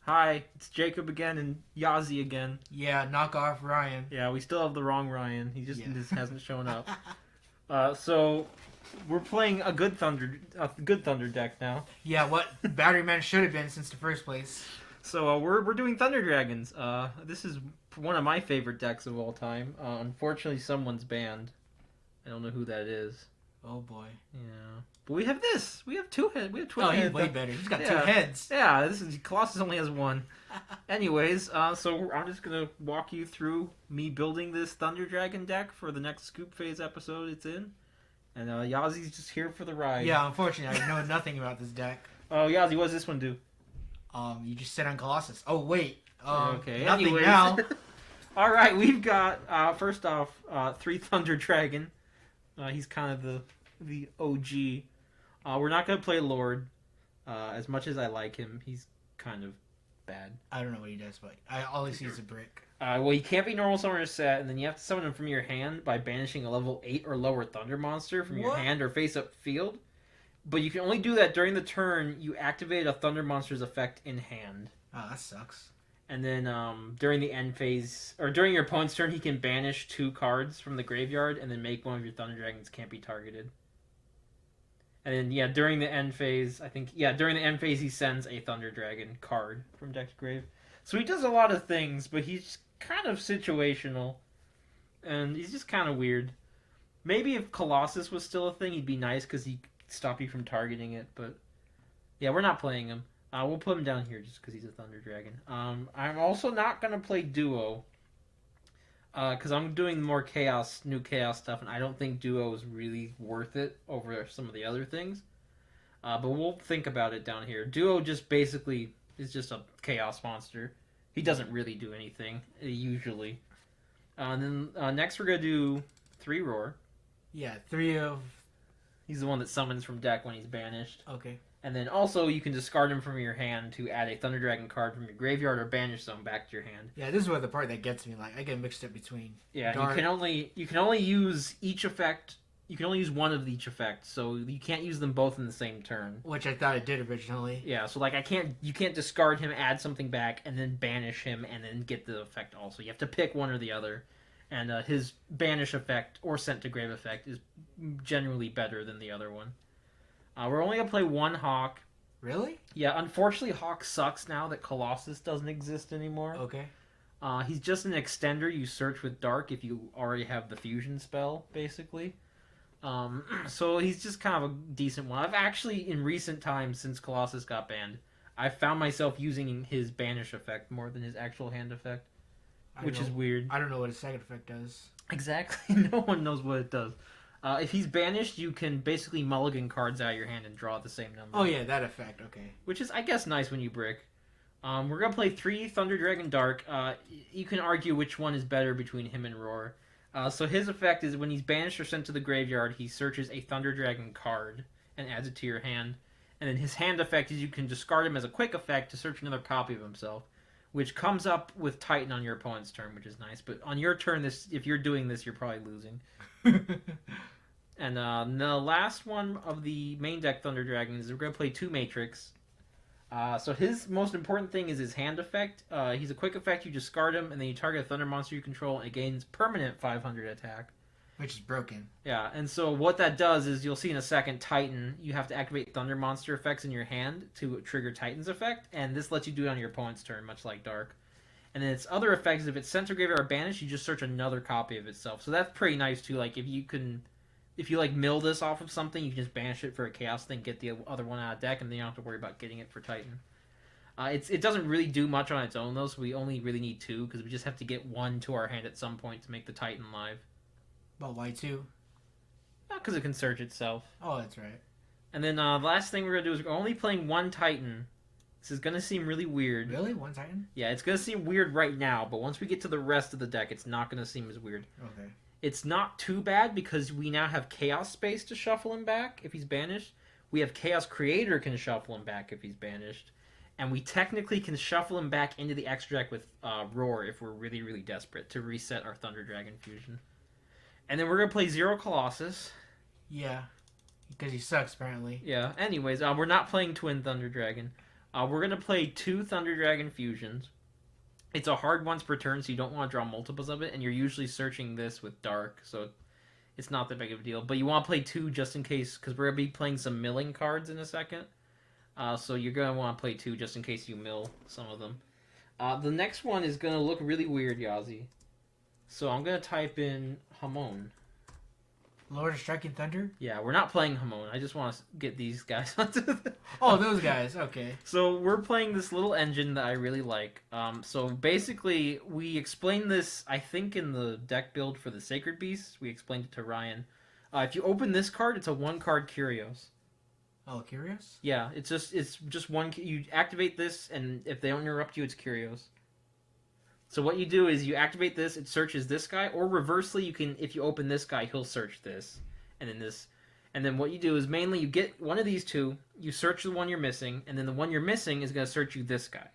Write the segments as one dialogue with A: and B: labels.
A: Hi, it's Jacob again and Yazi again.
B: Yeah, knock off Ryan.
A: Yeah, we still have the wrong Ryan. He just
B: Yeah.
A: hasn't shown up. So we're playing a good Thunder deck now.
B: Yeah, what Battery Man should have been since the first place.
A: So we're doing Thunder Dragons. This is one of my favorite decks of all time. Unfortunately, someone's banned. I don't know who that is.
B: Oh boy.
A: Yeah, but we have this. We have two heads. We have twin
B: Oh,
A: heads.
B: he's way better. He's got
A: Yeah.
B: two heads.
A: Yeah, this is Colossus only has one. Anyways, so I'm just gonna walk you through me building this Thunder Dragon deck for the next Scoop Phase episode it's in, and Yazi's just here for the ride.
B: Yeah, unfortunately, I know nothing about this deck.
A: Oh, Yazi, what does this one do?
B: You just sit on Colossus. Oh wait.
A: Okay.
B: Nothing
A: Anyways.
B: now.
A: All right, we've got first off 3 Thunder Dragon. He's kind of the OG. We're not gonna play Lord. As much as I like him, he's kind of bad.
B: I don't know what he does, but all I see is a brick.
A: Well, he can't be normal summoner set, and then you have to summon him from your hand by banishing a level 8 or lower Thunder monster from your
B: What?
A: hand or face up field. But you can only do that during the turn you activate a Thunder monster's effect in hand.
B: Oh, that sucks.
A: And then during the end phase, or during your opponent's turn, he can banish 2 cards from the graveyard and then make one of your Thunder Dragons can't be targeted. And then, yeah, during the end phase, during the end phase, he sends a Thunder Dragon card from deck to grave. So he does a lot of things, but he's kind of situational. And he's just kind of weird. Maybe if Colossus was still a thing, he'd be nice because he'd stop you from targeting it. But, yeah, we're not playing him. We'll put him down here just because he's a Thunder Dragon. I'm also not going to play Duo. Because I'm doing more new Chaos stuff, and I don't think Duo is really worth it over some of the other things. But we'll think about it down here. Duo just basically is just a Chaos monster. He doesn't really do anything, usually. And then next we're going to do 3 Roar.
B: Yeah, 3 of...
A: He's the one that summons from deck when he's banished.
B: Okay.
A: And then also you can discard him from your hand to add a Thunder Dragon card from your graveyard or banish them back to your hand.
B: Yeah, this is where the part that gets me. Like, I get mixed up between...
A: Yeah,
B: Dark.
A: you can only use each effect. You can only use one of each effect, so you can't use them both in the same turn.
B: Which I thought it did originally.
A: Yeah, so like you can't discard him, add something back, and then banish him, and then get the effect also. You have to pick one or the other, and his banish effect or sent to grave effect is generally better than the other one. We're only gonna play 1 Hawk.
B: Really?
A: Yeah, unfortunately, Hawk sucks now that Colossus doesn't exist anymore.
B: Okay.
A: He's just an extender you search with Dark if you already have the fusion spell, basically. So he's just kind of a decent one. I've actually, in recent times since Colossus got banned, I've found myself using his banish effect more than his actual hand effect, which is weird.
B: I don't know what his second effect does.
A: Exactly, no one knows what it does. If he's banished, you can basically mulligan cards out of your hand and draw the same number.
B: Oh yeah, that effect, okay.
A: Which is, I guess, nice when you brick. We're going to play 3 Thunder Dragon Dark. You can argue which one is better between him and Roar. So his effect is when he's banished or sent to the graveyard, he searches a Thunder Dragon card and adds it to your hand. And then his hand effect is you can discard him as a quick effect to search another copy of himself, which comes up with Titan on your opponent's turn, which is nice. But on your turn, if you're doing this, you're probably losing. And the last one of the main deck Thunder Dragon is we're going to play 2 Matrix. So his most important thing is his hand effect. He's a quick effect, you discard him, and then you target a Thunder monster you control, and it gains permanent 500 attack.
B: Which is broken.
A: Yeah, and so what that does is, you'll see in a second, Titan, you have to activate Thunder monster effects in your hand to trigger Titan's effect, and this lets you do it on your opponent's turn, much like Dark. And then its other effects, if it's sent to graveyard or banished, you just search another copy of itself. So that's pretty nice too, like if you like mill this off of something, you can just banish it for a chaos thing, get the other one out of deck, and then you don't have to worry about getting it for Titan. It doesn't really do much on its own though, so we only really need 2 because we just have to get 1 to our hand at some point to make the Titan live.
B: But why 2?
A: Not because it can search itself.
B: Oh, that's right.
A: And then the last thing we're gonna do is we're only playing 1 Titan. This is gonna seem really weird.
B: Really? 1 Titan?
A: Yeah, it's gonna seem weird right now, but once we get to the rest of the deck, it's not gonna seem as weird.
B: Okay.
A: It's not too bad because we now have Chaos Space to shuffle him back if he's banished. We have Chaos Creator can shuffle him back if he's banished. And we technically can shuffle him back into the extra deck with Roar if we're really, really desperate to reset our Thunder Dragon fusion. And then we're going to play 0 Colossus.
B: Yeah. Because he sucks, apparently.
A: Yeah, anyways, we're not playing Twin Thunder Dragon. We're gonna play 2 Thunder Dragon fusions. It's a hard once per turn, so you don't want to draw multiples of it, and you're usually searching this with dark, so it's not that big of a deal. But you want to play 2 just in case, because we're gonna be playing some milling cards in a second. So you're gonna want to play 2 just in case you mill some of them. The next one is gonna look really weird, Yazi. So I'm gonna type in Hamon.
B: Lord of Striking Thunder?
A: Yeah, we're not playing Hamon. I just want to get these guys onto the...
B: Oh, those guys. Okay.
A: So we're playing this little engine that I really like. So basically, we explained this, I think, in the deck build for the Sacred Beasts. We explained it to Ryan. If you open this card, it's a 1-card Curios.
B: Oh, Curious?
A: Yeah, it's just one. You activate this, and if they don't interrupt you, it's Curios. So what you do is you activate this, it searches this guy, or reversely, you can, if you open this guy, he'll search this, and then this, and then what you do is mainly you get one of these 2, you search the one you're missing, and then the one you're missing is going to search you this guy.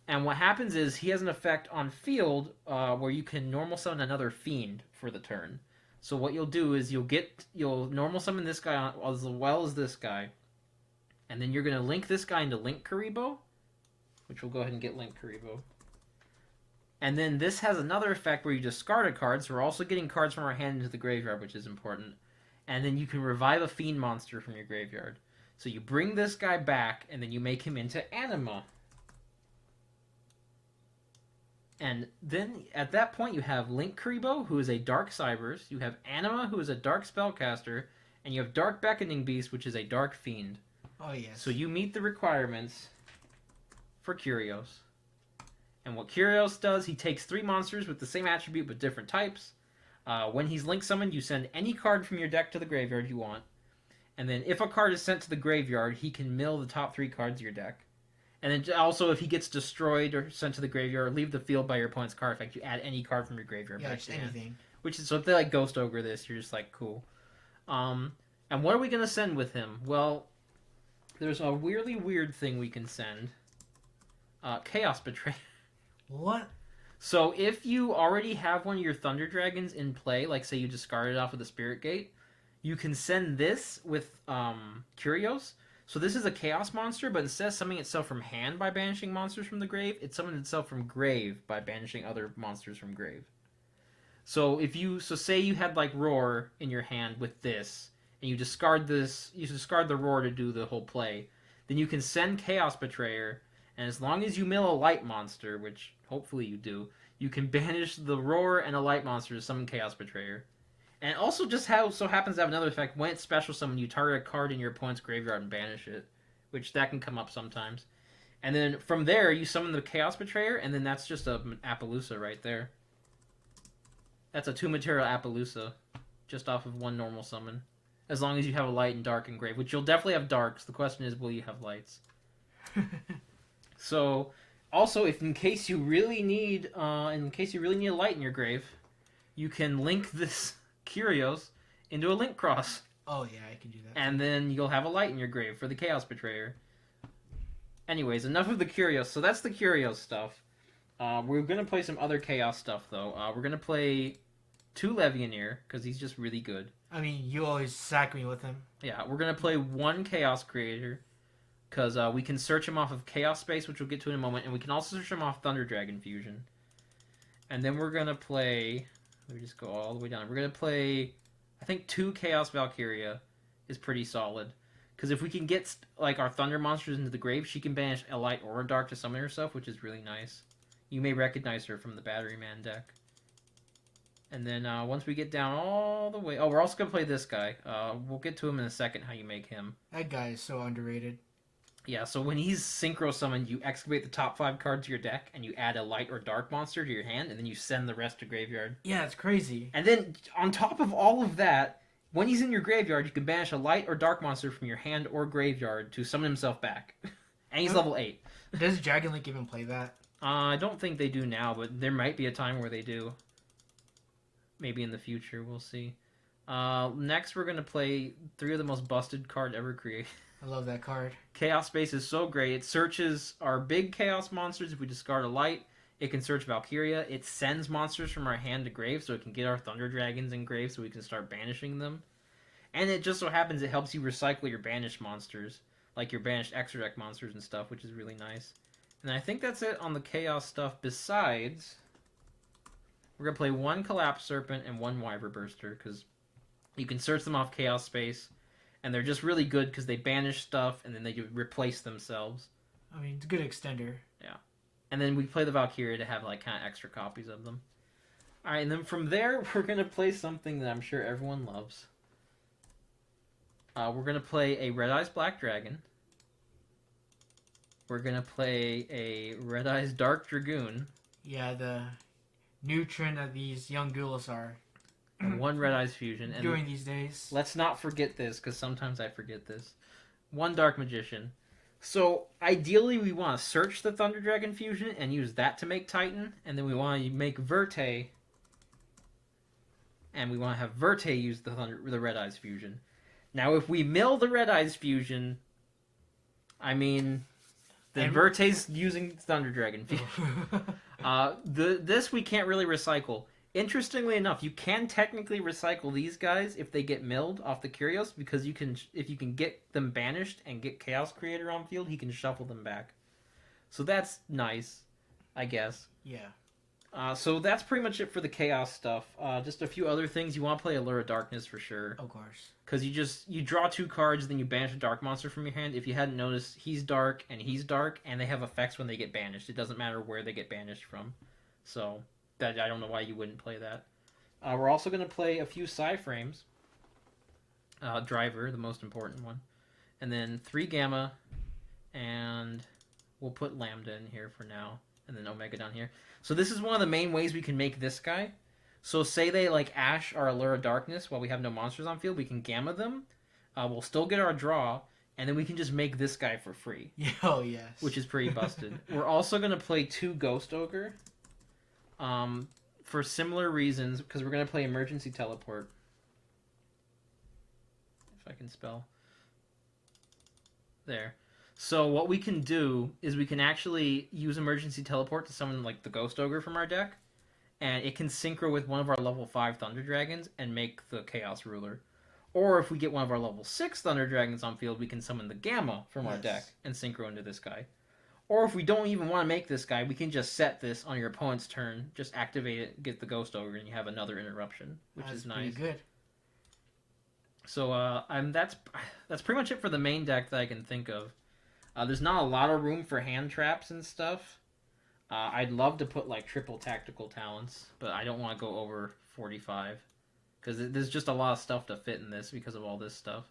A: And what happens is he has an effect on field where you can normal summon another fiend for the turn. So what you'll do is you'll normal summon this guy as well as this guy, and then you're going to link this guy into Link Karibo, which we'll go ahead and get Link Karibo. And then this has another effect where you discard a card, so we're also getting cards from our hand into the graveyard, which is important. And then you can revive a fiend monster from your graveyard. So you bring this guy back, and then you make him into Anima. And then at that point you have Link Karibo, who is a Dark Cybers, you have Anima, who is a Dark Spellcaster, and you have Dark Beckoning Beast, which is a Dark Fiend.
B: Oh, yes.
A: So you meet the requirements for Curios. And what Curios does, he takes 3 monsters with the same attribute but different types. When he's link summoned, you send any card from your deck to the graveyard you want. And then if a card is sent to the graveyard, he can mill the top 3 cards of your deck. And then also, if he gets destroyed or sent to the graveyard, or leave the field by your opponent's card effect, you add any card from your graveyard
B: Yeah,
A: back
B: just
A: to your hand.
B: anything.
A: Which is, so if they like Ghost Ogre this, you're just like, cool. And what are we going to send with him? Well, there's a weirdly weird thing we can send. Chaos Betrayer.
B: What?
A: So if you already have one of your Thunder Dragons in play, like say you discarded off of the Spirit Gate, you can send this with Curios. So this is a Chaos monster, but instead of summoning itself from hand by banishing monsters from the grave, it summons itself from grave by banishing other monsters from grave. So say you had like Roar in your hand with this, and you discard the Roar to do the whole play, then you can send Chaos Betrayer, and as long as you mill a light monster, which hopefully you do, you can banish the Roar and a light monster to summon Chaos Betrayer. And it also just so happens to have another effect. When it's special summon, you target a card in your opponent's graveyard and banish it, which that can come up sometimes. And then from there, you summon the Chaos Betrayer, and then that's just a Appaloosa right there. That's a 2-material Appaloosa, just off of 1 normal summon. As long as you have a light and dark and grave, which you'll definitely have darks. The question is, will you have lights? So, also, if in case you really need a light in your grave, you can link this Curios into a Link Cross.
B: Oh, yeah, I can do that.
A: And then you'll have a light in your grave for the Chaos Betrayer. Anyways, enough of the Curios. So that's the Curios stuff. We're going to play some other Chaos stuff, though. We're going to play 2 Levianeer, because he's just really good.
B: I mean, you always sack me with him.
A: Yeah, we're going to play 1 Chaos Creator, because we can search him off of Chaos Space, which we'll get to in a moment, and we can also search him off Thunder Dragon Fusion. And then we're going to play... Let me just go all the way down. We're going to play... I think 2 Chaos Valkyria is pretty solid. Because if we can get like our Thunder monsters into the grave, she can banish a light or a dark to summon herself, which is really nice. You may recognize her from the Battery Man deck. And then once we get down all the way... Oh, we're also going to play this guy. We'll get to him in a second, how you make him.
B: That guy is so underrated.
A: Yeah, so when he's Synchro Summoned, you excavate the top 5 cards to your deck, and you add a light or dark monster to your hand, and then you send the rest to graveyard.
B: Yeah, it's crazy.
A: And then, on top of all of that, when he's in your graveyard, you can banish a light or dark monster from your hand or graveyard to summon himself back. And he's level 8.
B: Does Dragon Link even play that?
A: I don't think they do now, but there might be a time where they do. Maybe in the future, we'll see. Next, we're going to play 3 of the most busted cards ever created.
B: I love that card.
A: Chaos Space is so great. It searches our big Chaos monsters if we discard a light. It can search Valkyria. It sends monsters from our hand to grave, so it can get our Thunder Dragons in grave so we can start banishing them. And it just so happens it helps you recycle your banished monsters. like your banished extra deck monsters and stuff, which is really nice. And I think that's it on the Chaos stuff. Besides, we're going to play one Collapse Serpent and one Wyver Burster, because you can search them off Chaos Space, and they're just really good because they banish stuff, and then they replace themselves.
B: I mean, it's a good extender.
A: Yeah. And then we play the Valkyria to have, like, kind of extra copies of them. Alright, and then from there, we're going to play something that I'm sure everyone loves. We're going to play a Red Eyes Black Dragon. We're going to play a Red Eyes Dark Dragoon.
B: Yeah, the new trend that these young duelists are
A: And one Red Eyes Fusion. And
B: doing these days.
A: let's not forget this, because sometimes I forget this. One Dark Magician. So, ideally, we want to search the Thunder Dragon Fusion and use that to make Titan. And then we want to make Verte. And we want to have Verte use the Red Eyes Fusion. Now, if we mill the Red Eyes Fusion, I mean, then Verte's using Thunder Dragon Fusion. This we can't really recycle. Interestingly enough, you can technically recycle these guys if they get milled off the Curios, because if you can get them banished and get Chaos Creator on field, he can shuffle them back. So that's nice, I guess.
B: Yeah.
A: So that's pretty much it for the Chaos stuff. Just a few other things. You want to play Allure of Darkness for sure.
B: Of course.
A: Because you draw 2 cards, then you banish a dark monster from your hand. If you hadn't noticed, he's dark, and they have effects when they get banished. It doesn't matter where they get banished from. So, that I don't know why you wouldn't play that. We're also going to play a few Psy-Frames. Driver, the most important one. And then 3 Gamma, and we'll put Lambda in here for now. And then Omega down here. So this is one of the main ways we can make this guy. So say they like Ash our Allure of Darkness while we have no monsters on field, we can Gamma them. We'll still get our draw, and then we can just make this guy for free.
B: Oh, yes.
A: Which is pretty busted. We're also going to play 2 Ghost Ogre. For similar reasons, because we're going to play Emergency Teleport. If I can spell. There. So what we can do is we can actually use Emergency Teleport to summon like the Ghost Ogre from our deck, and it can synchro with one of our level 5 Thunder Dragons and make the Chaos Ruler. Or if we get one of our level 6 Thunder Dragons on field, we can summon the Gamma from our deck and synchro into this guy. Or if we don't even want to make this guy, we can just set this on your opponent's turn, just activate it, get the Ghost Ogre, and you have another interruption, which is nice.
B: Pretty good.
A: So that's pretty much it for the main deck that I can think of. There's not a lot of room for hand traps and stuff. I'd love to put like triple tactical talents, but I don't want to go over 45 because there's just a lot of stuff to fit in this because of all this stuff.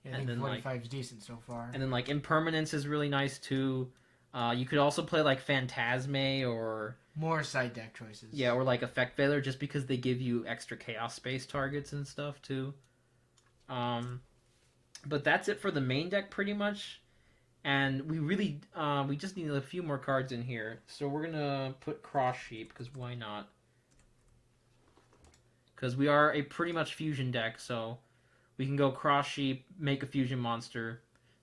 B: Yeah, I think 45 is decent so far.
A: And then like Impermanence is really nice too. You could also play like Phantasme or
B: more side deck choices.
A: Yeah, or like Effect Veiler, just because they give you extra Chaos Space targets and stuff too. But that's it for the main deck pretty much. And we really, we just need a few more cards in here. So we're going to put Cross Sheep, because why not? Because we are a pretty much fusion deck, so we can go Cross Sheep, make a fusion monster,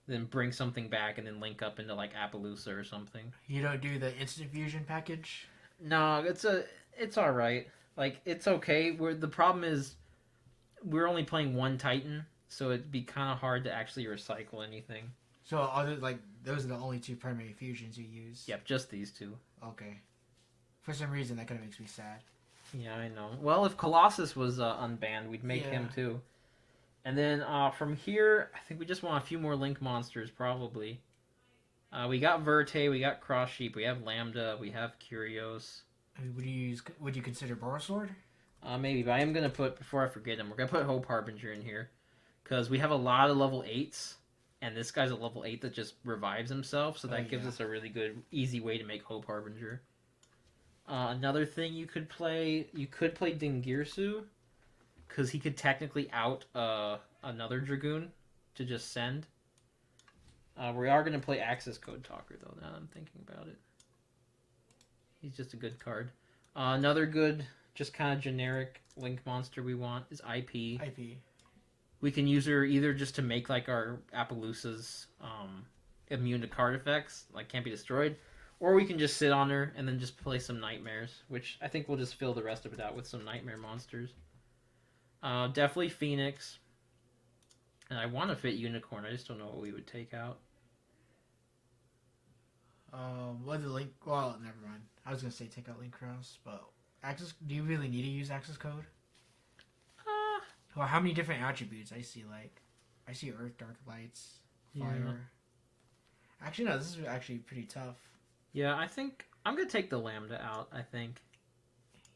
A: then bring something back, and then link up into like Appaloosa or something.
B: You don't do the instant fusion package?
A: No, it's alright. Like, it's okay. The problem is, we're only playing 1 Titan, so it'd be kind of hard to actually recycle anything.
B: So those are the only 2 primary fusions you use?
A: Yep, just these 2.
B: Okay. For some reason, that kind of makes me sad.
A: Yeah, I know. Well, if Colossus was unbanned, we'd make him too. And then from here, I think we just want a few more Link monsters, probably. We got Verte, we got Cross Sheep, we have Lambda, we have Curios.
B: I mean, would you consider Borosword?
A: Maybe, but I am going to put, before I forget him, we're going to put Hope Harbinger in here. Because we have a lot of level 8s. And this guy's a level 8 that just revives himself, so that gives us a really good, easy way to make Hope Harbinger. Another thing you could play Dingirsu, because he could technically out another Dragoon to just send. We are going to play Access Code Talker, though, now that I'm thinking about it. He's just a good card. Another good, just kind of generic Link monster we want is IP. We can use her either just to make like our Appaloosas immune to card effects, like can't be destroyed, or we can just sit on her and then just play some Nightmares, which I think we'll just fill the rest of it out with some Nightmare monsters. Definitely Phoenix. And I want to fit Unicorn. I just don't know what we would take out.
B: What the link? Well, never mind. I was gonna say take out Link Cross, but access. Do you really need to use access code? Or how many different attributes? I see Earth, Dark Lights, Fire.
A: Yeah.
B: Actually, no. This is actually pretty tough.
A: Yeah, I think I'm gonna take the Lambda out. I think.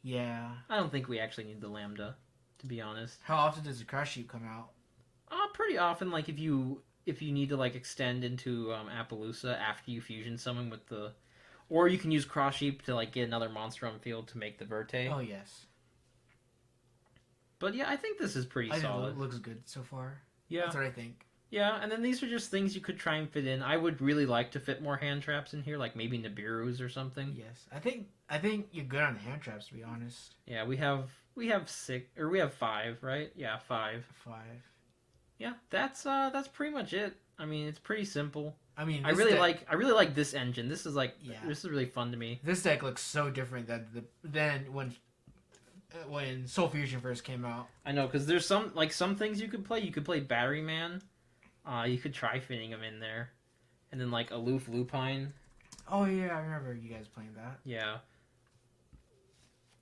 B: Yeah.
A: I don't think we actually need the Lambda, to be honest.
B: How often does the Crash Sheep come out?
A: Pretty often. Like if you need to like extend into Appaloosa after you fusion summon with the, or you can use Cross Sheep to like get another monster on field to make the Verte.
B: Oh yes.
A: But yeah, I think this is pretty
B: I
A: solid.
B: think it looks good so far.
A: Yeah.
B: That's what I think.
A: Yeah, and then these are just things you could try and fit in. I would really like to fit more hand traps in here, like maybe Nibiru's or something.
B: Yes, I think you're good on the hand traps, to be honest.
A: Yeah, we have 5, right? Yeah, 5.
B: 5.
A: Yeah, that's pretty much it. I mean, it's pretty simple.
B: I mean,
A: I really like this engine. This is this is really fun to me.
B: This deck looks so different than when Soul Fusion first came out.
A: I know, because there's some things you could play. You could play Battery Man. You could try fitting him in there, and then like Aloof Lupine.
B: Oh yeah, I remember you guys playing that.
A: Yeah.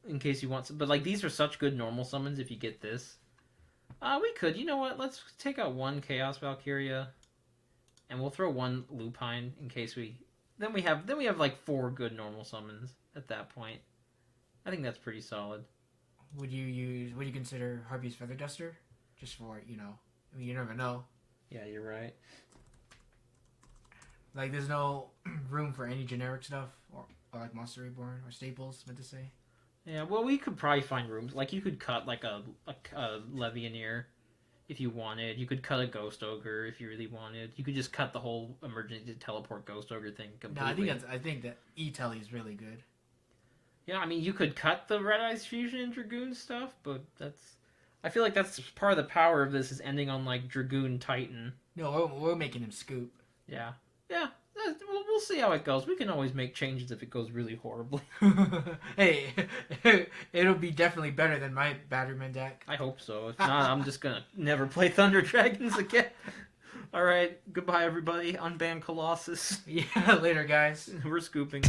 A: In case you want some, but like these are such good normal summons. If you get this, we could. You know what? Let's take out one Chaos Valkyria, and we'll throw one Lupine in case we. Then we have like 4 good normal summons at that point. I think that's pretty solid.
B: Would you consider Harpy's Feather Duster? Just for, I mean, you never know.
A: Yeah, you're right.
B: Like, there's no room for any generic stuff, or like Monster Reborn, or Staples, meant to say.
A: Yeah, well, we could probably find rooms. Like, you could cut, like, a Levianeer if you wanted. You could cut a Ghost Ogre if you really wanted. You could just cut the whole emergency teleport Ghost Ogre thing completely.
B: No, I think that E-Telly is really good.
A: Yeah, I mean, you could cut the Red Eyes Fusion and Dragoon stuff, but I feel like that's part of the power of this is ending on, like, Dragoon Titan.
B: No, we're making him scoop.
A: Yeah. Yeah, we'll see how it goes. We can always make changes if it goes really horribly.
B: Hey, it'll be definitely better than my Batterman deck.
A: I hope so. If not, I'm just gonna never play Thunder Dragons again. Alright, goodbye everybody. Unban Colossus.
B: Yeah, later guys.
A: We're scooping.